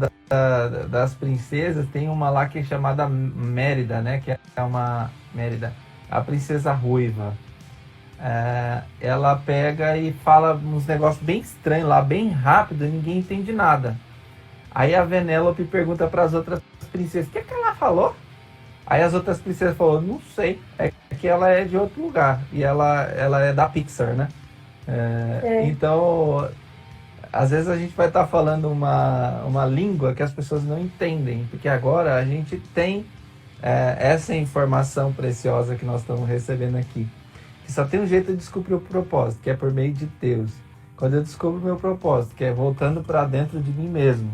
das princesas, tem uma lá que é chamada Mérida, né? Que é uma Mérida, a princesa ruiva. Ela pega e fala uns negócios bem estranhos lá, bem rápido, ninguém entende nada. Aí a Venélope pergunta para as outras princesas, o que ela falou? Aí as outras princesas falaram, não sei, é que ela é de outro lugar, e ela é da Pixar, né? Então, às vezes a gente vai estar falando uma língua que as pessoas não entendem, porque agora a gente tem essa informação preciosa que nós estamos recebendo aqui. Que só tem um jeito de descobrir o propósito, que é por meio de Deus. Quando eu descubro o meu propósito, que é voltando para dentro de mim mesmo,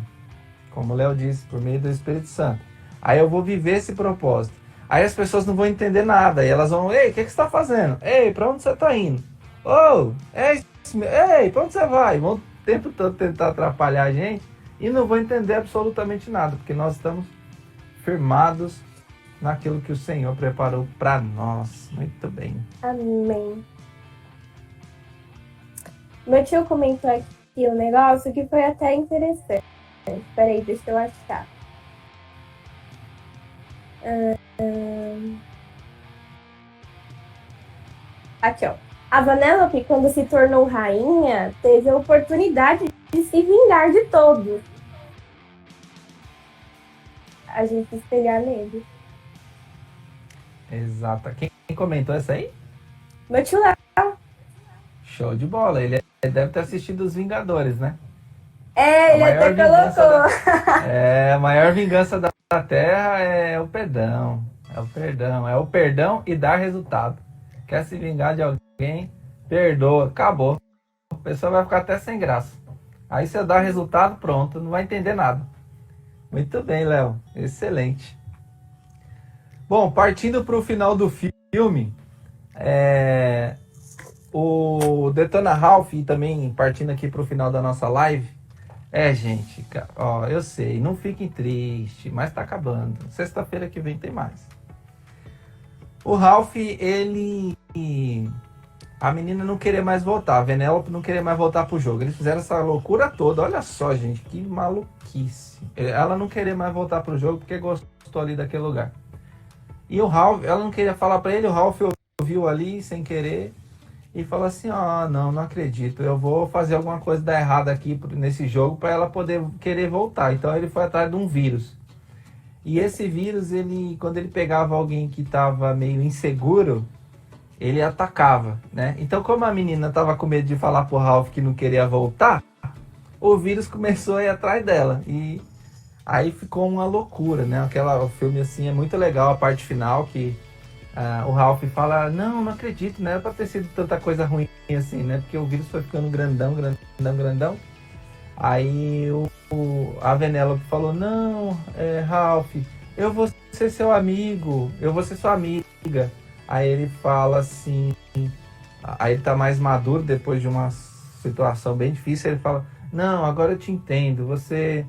como o Léo disse, por meio do Espírito Santo, aí eu vou viver esse propósito. Aí as pessoas não vão entender nada, e elas vão, ei, o que você está fazendo? Ei, para onde você está indo? Oh, ei, para onde você vai? Vão o tempo todo tentar atrapalhar a gente e não vão entender absolutamente nada, porque nós estamos firmados naquilo que o Senhor preparou para nós. Muito bem. Amém. Meu tio comentou aqui um negócio que foi até interessante. Peraí, deixa eu achar. Aqui, ó. A Vanellope, quando se tornou rainha, teve a oportunidade de se vingar de todos. A gente quis pegar nele. Exato. Quem comentou essa aí? Meu tio Léo. Show de bola. Ele deve ter assistido Os Vingadores, né? Ele até colocou. A maior vingança da Terra é o perdão. É o perdão. É o perdão e dar resultado. Quer se vingar de alguém? Perdoa. Acabou. A pessoa vai ficar até sem graça. Aí você dá resultado, pronto. Não vai entender nada. Muito bem, Léo. Excelente. Bom, partindo para o final do filme, o Detona Ralph, e também partindo aqui para o final da nossa live, gente, ó, eu sei, não fiquem tristes, mas tá acabando. Sexta-feira que vem tem mais. O Ralph, a menina não querer mais voltar, a Vanellope não querer mais voltar pro jogo. Eles fizeram essa loucura toda, olha só, gente, que maluquice. Ela não querer mais voltar pro jogo porque gostou ali daquele lugar. E o Ralph, ela não queria falar pra ele, o Ralph ouviu ali sem querer e falou assim, não acredito, eu vou fazer alguma coisa dar errada aqui nesse jogo para ela poder querer voltar. Então ele foi atrás de um vírus. E esse vírus, quando ele pegava alguém que estava meio inseguro, ele atacava, né? Então como a menina estava com medo de falar pro Ralph que não queria voltar, o vírus começou a ir atrás dela. E aí ficou uma loucura, né? O filme assim é muito legal, a parte final que o Ralph fala, não acredito, não era pra ter sido tanta coisa ruim assim, né? Porque o vírus foi ficando grandão. Aí a Vanellope falou, não, Ralph, eu vou ser seu amigo, eu vou ser sua amiga. Aí ele fala assim, aí ele tá mais maduro depois de uma situação bem difícil, ele fala, não, agora eu te entendo, você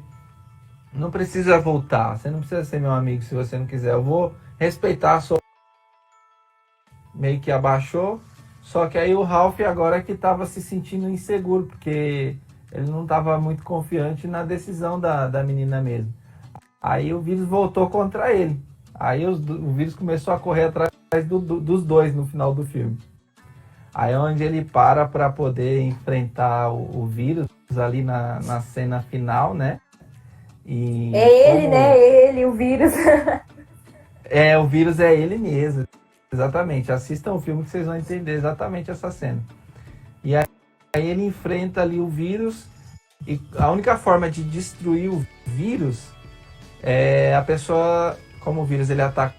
não precisa voltar, você não precisa ser meu amigo se você não quiser, eu vou respeitar a sua... Meio que abaixou, só que aí o Ralph agora que estava se sentindo inseguro, porque ele não estava muito confiante na decisão da menina mesmo. Aí o vírus voltou contra ele, aí o vírus começou a correr atrás dos dois no final do filme. Aí é onde ele para poder enfrentar o vírus ali na cena final, né? E Ele, o vírus. O vírus é ele mesmo. Exatamente. Assistam o filme que vocês vão entender exatamente essa cena. E aí ele enfrenta ali o vírus. E a única forma de destruir o vírus é a pessoa, como o vírus ele ataca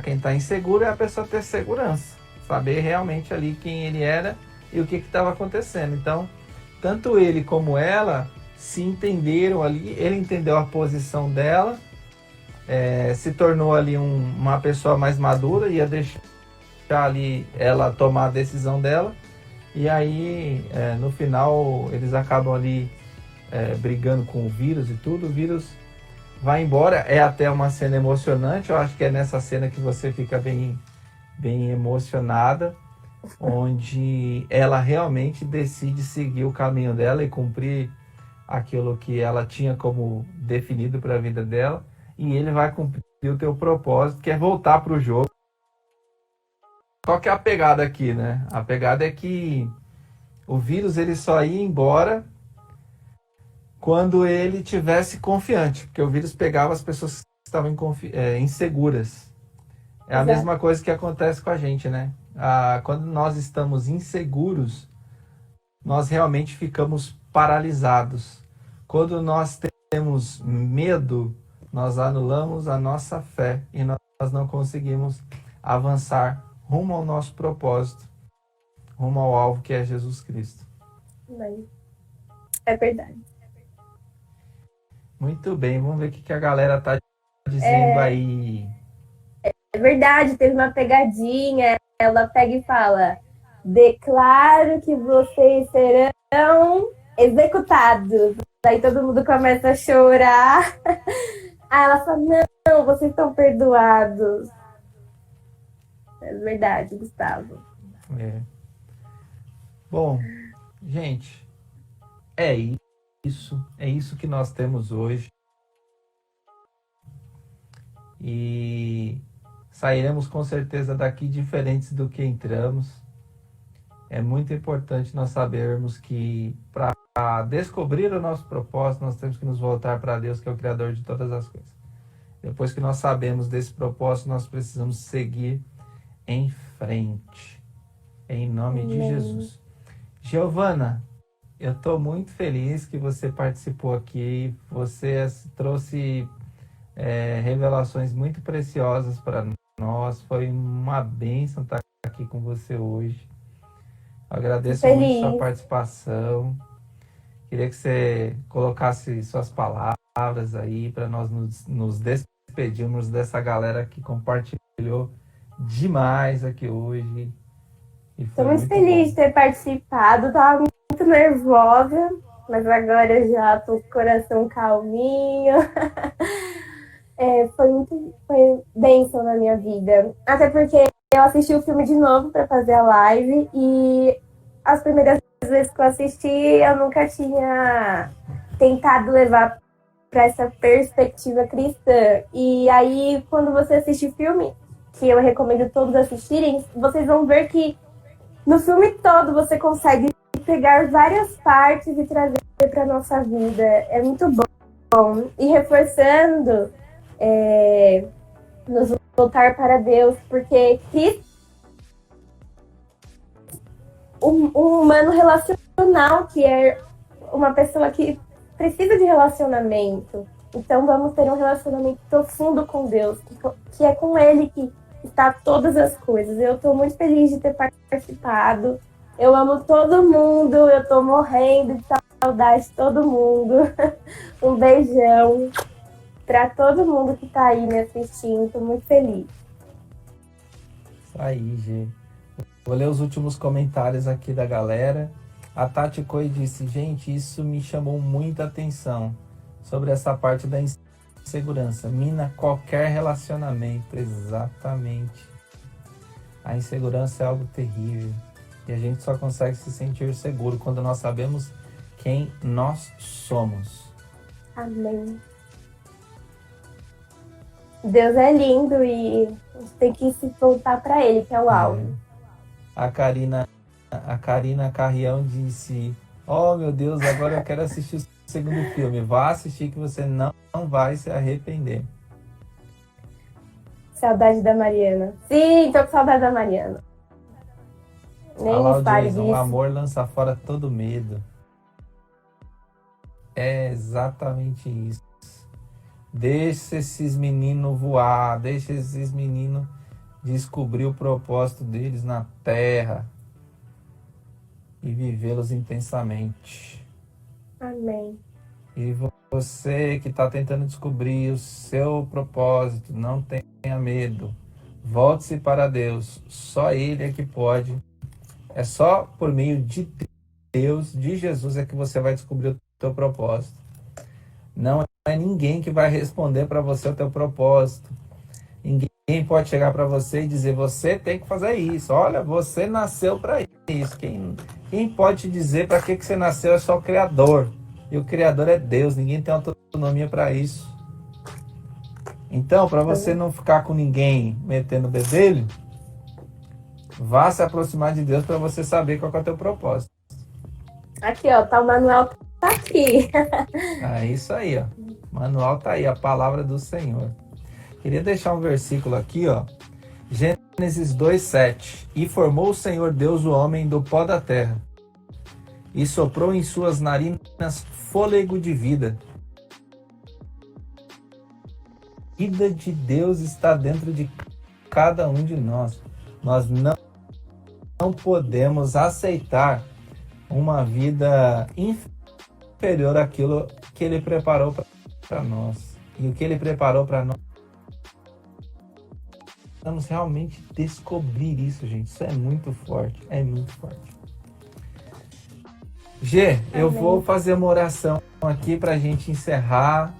quem está inseguro, é a pessoa ter segurança. Saber realmente ali quem ele era e o que estava acontecendo. Então, tanto ele como ela se entenderam ali. Ele entendeu a posição dela. Se tornou ali uma pessoa mais madura, ia deixar ali ela tomar a decisão dela, e aí no final eles acabam ali brigando com o vírus e tudo, o vírus vai embora, é até uma cena emocionante, eu acho que é nessa cena que você fica bem emocionada, onde ela realmente decide seguir o caminho dela e cumprir aquilo que ela tinha como definido para a vida dela, e ele vai cumprir o teu propósito, que é voltar para o jogo. Qual que é a pegada aqui, né? A pegada é que o vírus ele só ia embora quando ele tivesse confiante, porque o vírus pegava as pessoas que estavam inseguras. É a mesma coisa que acontece com a gente, né? Quando nós estamos inseguros, nós realmente ficamos paralisados. Quando nós temos medo, nós anulamos a nossa fé e nós não conseguimos avançar rumo ao nosso propósito, rumo ao alvo que é Jesus Cristo. É verdade. Muito bem, vamos ver o que a galera tá dizendo aí. É verdade, teve uma pegadinha. Ela pega e fala: declaro que vocês serão executados. Aí todo mundo começa a chorar. Aí ela fala: não, vocês estão perdoados. É verdade, Gustavo. Bom, gente, é isso que nós temos hoje. E sairemos com certeza daqui diferentes do que entramos. É muito importante nós sabermos que para descobrir o nosso propósito, nós temos que nos voltar para Deus, que é o Criador de todas as coisas. Depois que nós sabemos desse propósito, nós precisamos seguir em frente. Em nome de Jesus. Giovana, eu estou muito feliz que você participou aqui. Você trouxe revelações muito preciosas para nós. Foi uma bênção estar aqui com você hoje. Agradeço muito sua participação. Queria que você colocasse suas palavras aí para nós nos despedirmos dessa galera que compartilhou demais aqui hoje. Estou muito feliz de ter participado. Estava muito nervosa, mas agora eu já estou com o coração calminho. Foi bênção na minha vida. Até porque eu assisti o filme de novo para fazer a live e as primeiras vezes que eu assisti eu nunca tinha tentado levar para essa perspectiva cristã. E aí, quando você assiste o filme, que eu recomendo todos assistirem, vocês vão ver que no filme todo você consegue pegar várias partes e trazer para nossa vida. É muito bom. E reforçando, nos voltar para Deus, porque Cristo, um humano relacional, que é uma pessoa que precisa de relacionamento. Então vamos ter um relacionamento profundo com Deus, que é com Ele que está todas as coisas. Eu estou muito feliz de ter participado. Eu amo todo mundo, eu estou morrendo de saudade de todo mundo. Um beijão para todo mundo que está aí me assistindo. Estou muito feliz. Isso aí, Gê. Vou ler os últimos comentários aqui da galera. A Tati Coi disse: gente, isso me chamou muita atenção sobre essa parte da insegurança. Mina qualquer relacionamento. Exatamente. A insegurança é algo terrível. E a gente só consegue se sentir seguro quando nós sabemos quem nós somos. Amém. Deus é lindo e a gente tem que se voltar para Ele, que é o alvo. A Karina Carrião disse: oh meu Deus, agora eu quero assistir o segundo filme. Vá assistir que você não vai se arrepender. Saudade da Mariana. Sim, tô com saudade da Mariana. Nem me fale disso. O amor lança fora todo medo. É exatamente isso. Deixa esses meninos voar. Deixa esses meninos descobrir o propósito deles na terra e vivê-los intensamente. Amém. E você que está tentando descobrir o seu propósito, não tenha medo. Volte-se para Deus. Só Ele é que pode. É só por meio de Deus, de Jesus, é que você vai descobrir o teu propósito. Não é ninguém que vai responder para você o teu propósito. Ninguém pode chegar para você e dizer: você tem que fazer isso. Olha, você nasceu para isso. Quem pode te dizer para que você nasceu é só o Criador. E o Criador é Deus. Ninguém tem autonomia para isso. Então, para você não ficar com ninguém metendo o bedelho, vá se aproximar de Deus para você saber qual é o teu propósito. Aqui, ó, tá o manual, tá aqui. É isso aí, ó. O manual tá aí, a palavra do Senhor. Queria deixar um versículo aqui, ó. Gênesis 2:7. E formou o Senhor Deus o homem do pó da terra, e soprou em suas narinas fôlego de vida. A vida de Deus está dentro de cada um de nós. Nós não podemos aceitar uma vida inferior àquilo que Ele preparou para nós. E o que Ele preparou para nós, vamos realmente descobrir isso, gente. Isso é muito forte, é muito forte. Gê, eu vou fazer uma oração aqui para a gente encerrar.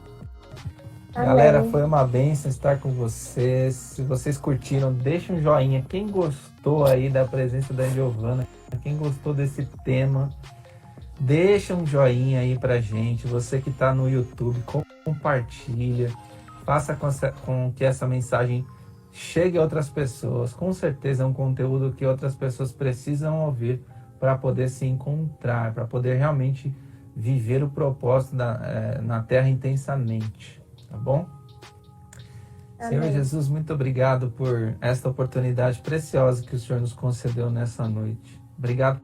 Amém. Galera, foi uma bênção estar com vocês. Se vocês curtiram, deixa um joinha. Quem gostou aí da presença da Giovana, quem gostou desse tema, deixa um joinha aí pra gente. Você que está no YouTube, compartilha. Faça com que essa mensagem chegue a outras pessoas. Com certeza é um conteúdo que outras pessoas precisam ouvir para poder se encontrar, para poder realmente viver o propósito na Terra intensamente. Tá bom? Amém. Senhor Jesus, muito obrigado por esta oportunidade preciosa que o Senhor nos concedeu nessa noite. Obrigado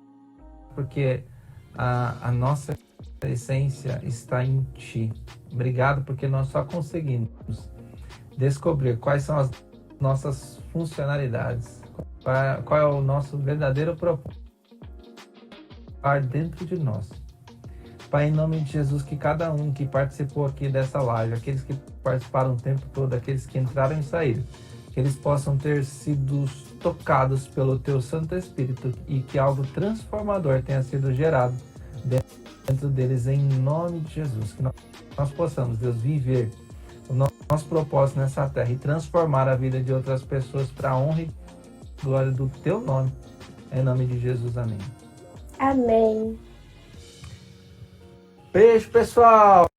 porque a nossa essência está em Ti. Obrigado porque nós só conseguimos descobrir quais são as nossas funcionalidades, qual é o nosso verdadeiro propósito dentro de nós. Pai, em nome de Jesus, que cada um que participou aqui dessa live, aqueles que participaram o tempo todo, aqueles que entraram e saíram, que eles possam ter sido tocados pelo Teu Santo Espírito e que algo transformador tenha sido gerado dentro deles, em nome de Jesus. Que nós possamos, Deus, viver o nosso propósito nessa terra e transformar a vida de outras pessoas para a honra e glória do Teu nome. Em nome de Jesus, amém. Amém. Beijo, pessoal!